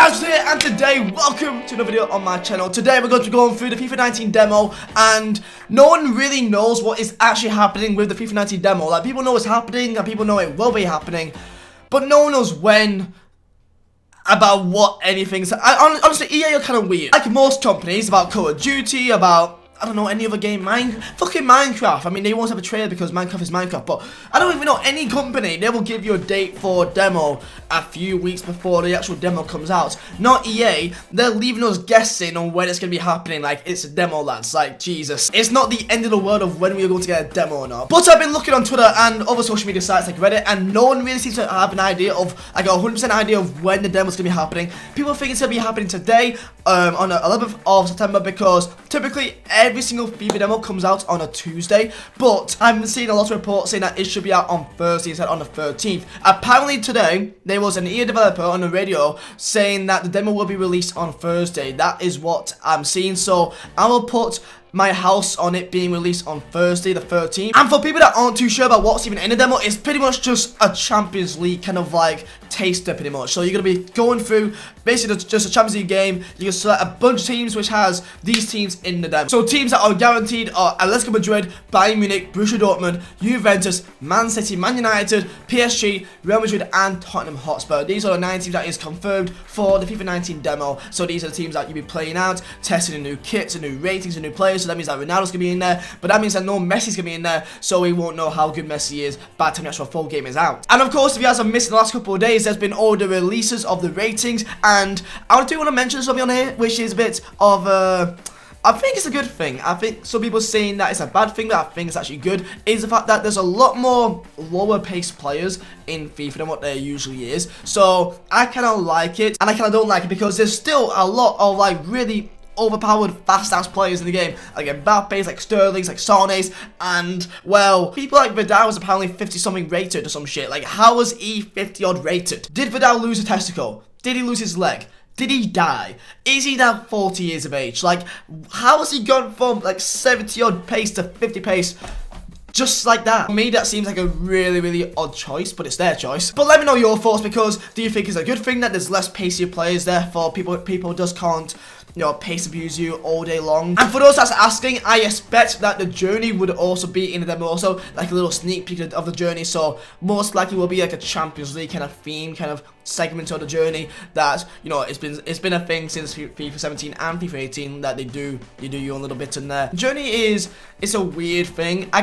guys, here, and today, welcome to another video on my channel. Today we're going to be going through the FIFA 19 demo, and no one really knows what is actually happening with the FIFA 19 demo. Like, people know it's happening, and people know it will be happening, but no one knows when, about what anything's... honestly, EA are kind of weird. Like most companies, about Call of Duty, about... I don't know, any other game, fucking Minecraft. I mean, they won't have a trailer because Minecraft is Minecraft, but I don't even know any company, they will give you a date for demo a few weeks before the actual demo comes out. Not EA, they're leaving us guessing on when it's going to be happening, like, it's a demo, lads, like, Jesus. It's not the end of the world of when we are going to get a demo or not. But I've been looking on Twitter and other social media sites like Reddit, and no one really seems to have an idea of, like, a 100% idea of when the demo's going to be happening. People think it's going to be happening today, on the 11th of September, because typically every single FIFA demo comes out on a Tuesday, but I've seen a lot of reports saying that it should be out on Thursday instead on the 13th. Apparently today, there was an EA developer on the radio saying that the demo will be released on Thursday. That is what I'm seeing, so I will put my house on it being released on Thursday the 13th. And for people that aren't too sure about what's even in the demo, it's pretty much just a Champions League kind of like taster pretty much. So you're going to be going through basically just a Champions League game. You can select a bunch of teams which has these teams in the demo. So teams that are guaranteed are Atletico Madrid, Bayern Munich, Borussia Dortmund, Juventus, Man City, Man United, PSG, Real Madrid and Tottenham Hotspur. These are the 9 teams that is confirmed for the FIFA 19 demo. So these are the teams that you'll be playing out, testing a new kits, a new ratings, a new players. So that means that Ronaldo's going to be in there, but that means that no Messi's going to be in there, so we won't know how good Messi is by the time the actual full game is out. And of course, if you guys have missed in the last couple of days, there's been all the releases of the ratings, and I do want to mention something on here, which is a bit of I think it's a good thing. I think some people are saying that it's a bad thing, but I think it's actually good, is the fact that there's a lot more lower paced players in FIFA than what there usually is. So I kind of like it, and I kind of don't like it, because there's still a lot of like really overpowered fast-ass players in the game, like Mbappe's, like Sterling's, like Sane's, and, well, people like Vidal was apparently 50-something rated or some shit. Like, how was he 50-odd rated? Did Vidal lose a testicle? Did he lose his leg? Did he die? Is he now 40 years of age? Like, how has he gone from, like, 70-odd pace to 50 pace? Just like that. For me, that seems like a really, really odd choice, but it's their choice. But let me know your thoughts, because do you think it's a good thing that there's less pacey players, therefore people just can't, you know, pace abuse you all day long? And for those that's asking, I expect that the journey would also be in the demo, also like a little sneak peek of the journey. So most likely will be like a Champions League kind of theme, kind of segment of the journey that, you know, it's been a thing since FIFA 17 and FIFA 18 that you do your own little bit in there. Journey it's a weird thing. I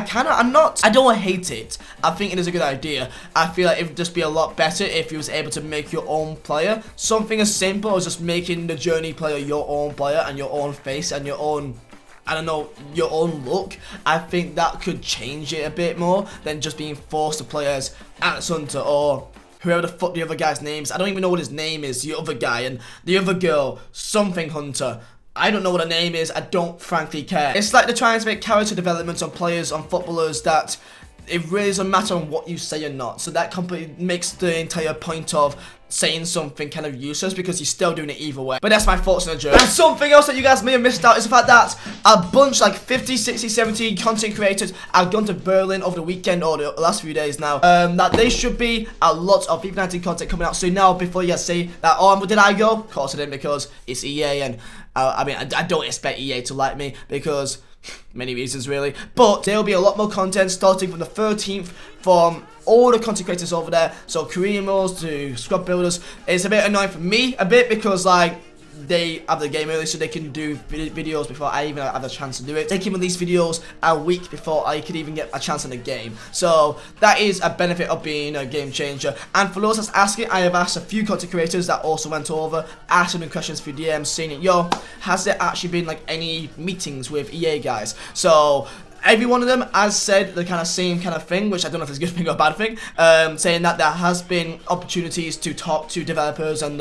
don't hate it. I think it is a good idea. I feel like it would just be a lot better if you was able to make your own player. Something as simple as just making the journey player your own player and your own face and your own, I don't know, your own look. I think that could change it a bit more than just being forced to play as Alex Hunter or whoever the fuck the other guy's name is. I don't even know what his name is, the other guy, and the other girl, something Hunter. I don't know what her name is, I don't frankly care. It's like they're trying to make character developments on players, on footballers, that it really doesn't matter on what you say or not. So that completely makes the entire point of saying something kind of useless, because you're still doing it either way. But that's my thoughts on the journey. And something else that you guys may have missed out is the fact that a bunch, like 50, 60, 70 content creators have gone to Berlin over the weekend, or the last few days now. That there should be a lot of FIFA 19 content coming out soon. Now, before you guys say that, oh, did I go? Of course I didn't, because it's EA, and I mean, I don't expect EA to like me, because many reasons really, but there'll be a lot more content starting from the 13th from all the content creators over there. So Korean roles to squad builders. It's a bit annoying for me a bit, because like they have the game early, so they can do videos before I even have a chance to do it. They can release videos a week before I could even get a chance in the game. So that is a benefit of being a game changer. And for those that's asking, I have asked a few content creators that also went over, asking them questions through DMs, saying it, yo, has there actually been like any meetings with EA guys? So every one of them has said the kind of same kind of thing, which I don't know if it's a good thing or a bad thing, saying that there has been opportunities to talk to developers and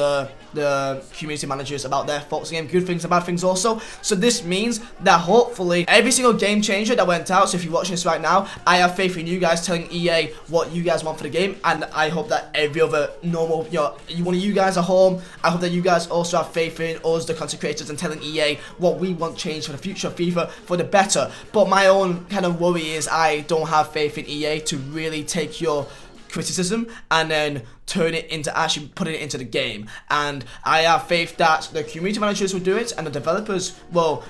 the community managers about their thoughts on the game, good things and bad things also. So this means that hopefully every single game changer that went out, so if you're watching this right now, I have faith in you guys telling EA what you guys want for the game, and I hope that every other normal, you know, one of you guys at home, I hope that you guys also have faith in us, the content creators, and telling EA what we want changed for the future of FIFA for the better. But my own kind of worry is I don't have faith in EA to really take your criticism and then turn it into actually putting it into the game. And I have faith that the community managers will do it and the developers will,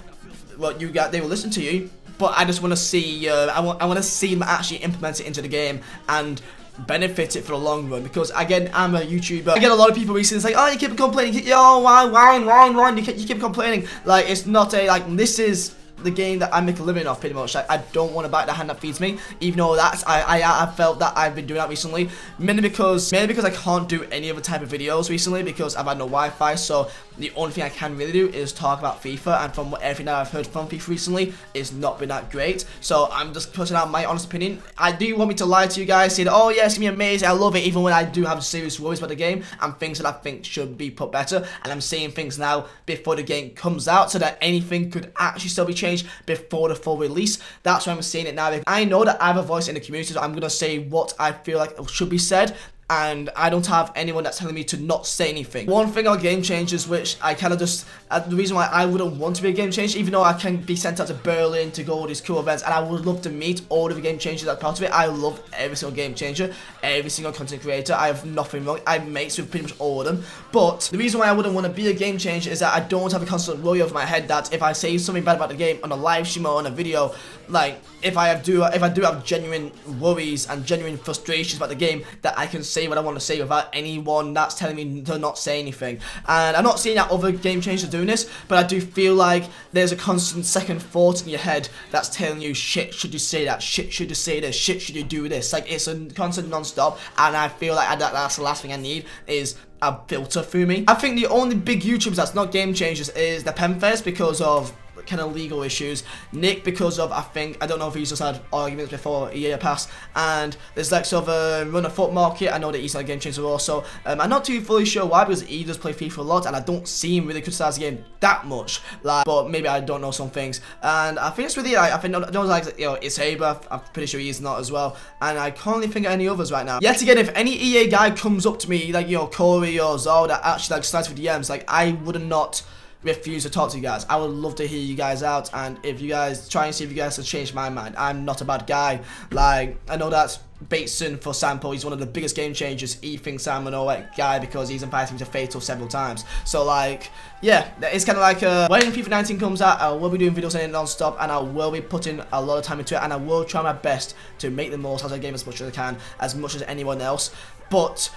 they will listen to you. But I just want to see, I want to see them actually implement it into the game and benefit it for the long run. Because again, I'm a YouTuber. I get a lot of people recently. It's like, oh, you keep complaining. Oh, why? You keep complaining. Like, it's not a like. This is the game that I make a living off, pretty much. Like, I don't want to bite the hand that feeds me, even though that's I felt that I've been doing that recently, mainly because I can't do any other type of videos recently because I've had no Wi-Fi. So the only thing I can really do is talk about FIFA, and from everything that I've heard from FIFA recently, it's not been that great. So I'm just putting out my honest opinion. I do want me to lie to you guys, say that, oh yeah, it's gonna be amazing, I love it, even when I do have serious worries about the game and things that I think should be put better. And I'm saying things now before the game comes out so that anything could actually still be changed before the full release. That's why I'm saying it now. I know that I have a voice in the community, so I'm gonna say what I feel like should be said, and I don't have anyone that's telling me to not say anything. One thing on game changers, which I kind of just, the reason why I wouldn't want to be a game changer, even though I can be sent out to Berlin to go all these cool events, and I would love to meet all of the game changers that's part of it. I love every single game changer, every single content creator. I have nothing wrong. I'm mates with pretty much all of them. But the reason why I wouldn't want to be a game changer is that I don't have a constant worry over my head that if I say something bad about the game on a live stream or on a video, like if I do have genuine worries and genuine frustrations about the game, that I can say what I want to say without anyone that's telling me to not say anything. And I'm not seeing that other game changers doing this, but I do feel like there's a constant second thought in your head that's telling you, shit, should you say that? Shit, should you say this? Shit, should you do this? Like, it's a constant non-stop, and I feel like that's the last thing I need is a filter through me. I think the only big YouTubers that's not game changers is the Penfest because of kind of legal issues, Nick because of, I don't know if he's just had arguments before a year passed, and there's like sort of a Runner Foot Market. I know that he's not a game changer also. I'm not too fully sure why, because he does play FIFA a lot and I don't see him really criticize the game that much, like, but maybe I don't know some things. And I think it's really, I think, I don't like, you know, it's Haber, I'm pretty sure he's not as well, and I can't really think of any others right now. Yet again, if any EA guy comes up to me, like, you know, Corey or Zol, that actually like slides for DMs, like, I would not refuse to talk to you guys. I would love to hear you guys out, and if you guys try and see if you guys have changed my mind. I'm not a bad guy. Like, I know that's Bateson, for example, he's one of the biggest game changers. He thinks I'm an alright guy because he's invited me to Fatal several times. So like, yeah, it's kind of like when FIFA 19 comes out, I will be doing videos on it non-stop, and I will be putting a lot of time into it, and I will try my best to make the most out of the game as much as I can, as much as anyone else. But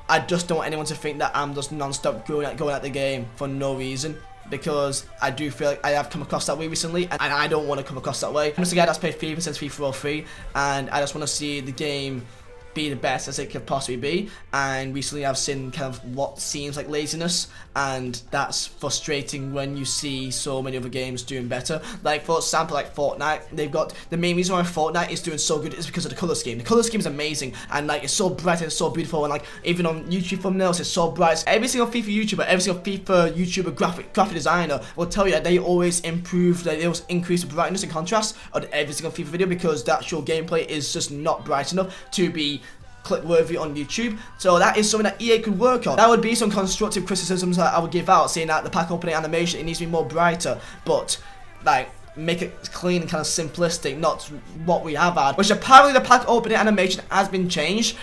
I just don't want anyone to think that I'm just non-stop going at the game for no reason, because I do feel like I have come across that way recently, and I don't want to come across that way. I'm just a guy that's played FIFA since FIFA 03, and I just want to see the game be the best as it could possibly be. And recently I've seen kind of what seems like laziness, and that's frustrating when you see so many other games doing better. Like, for example, like Fortnite, they've got, the main reason why Fortnite is doing so good is because of the color scheme. The color scheme is amazing, and like, it's so bright and it's so beautiful, and like, even on YouTube thumbnails, it's so bright. Every single FIFA YouTuber, every single FIFA YouTuber graphic designer will tell you that they always improve, they always increase the brightness and contrast on every single FIFA video, because the actual gameplay is just not bright enough to be clip worthy on YouTube. So that is something that EA could work on. That would be some constructive criticisms that I would give out, saying that the pack opening animation, it needs to be more brighter, but like, make it clean and kind of simplistic, not what we have had, which apparently the pack opening animation has been changed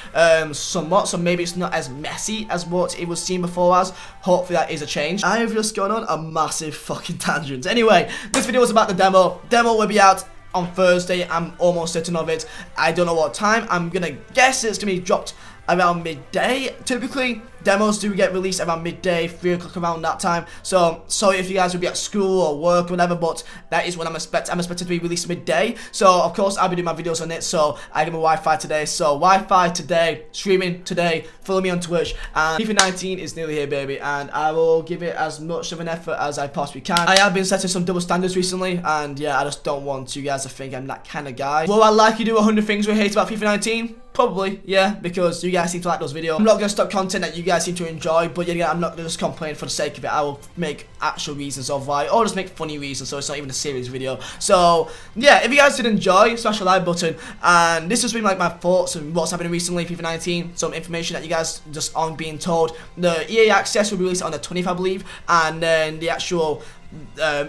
somewhat, so maybe it's not as messy as what it was seen before as. Hopefully that is a change. I have just gone on a massive fucking tangent. Anyway, this video was about the demo. Demo will be out on Thursday. I'm almost certain of it. I don't know what time. I'm gonna guess it's gonna be dropped around midday. Typically, demos do get released around midday, 3 o'clock, around that time. So, sorry if you guys will be at school or work or whatever, but that is when I'm expected to be released midday. So, of course, I'll be doing my videos on it. So, I have my Wi-Fi today. So, Wi-Fi today, streaming today. Follow me on Twitch. And FIFA 19 is nearly here, baby. And I will give it as much of an effort as I possibly can. I have been setting some double standards recently. And yeah, I just don't want you guys to think I'm that kind of guy. Will I likely do 100 things we hate about FIFA 19? Probably, yeah, because you guys seem to like those videos. I'm not going to stop content that you guys seem to enjoy. But yeah, I'm not gonna just complain for the sake of it. I will make actual reasons of why, or just make funny reasons, so it's not even a serious video. So yeah, if you guys did enjoy, smash the like button. And this has been like my thoughts and what's happening recently, FIFA 19. Some information that you guys just aren't being told. The EA Access will be released on the 20th, I believe, and then the actual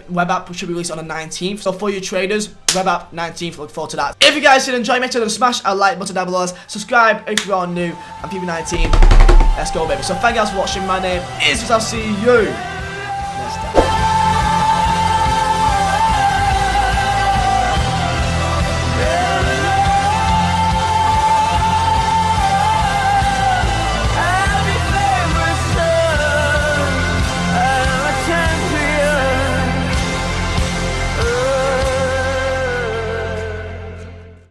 web app should be released on the 19th. So for you traders, web app 19th, look forward to that. If you guys did enjoy, make sure to smash a like button down below, subscribe if you are new, and FIFA 19, let's go baby. So thank you guys for watching. My name is Vizeh. I'll see you next time.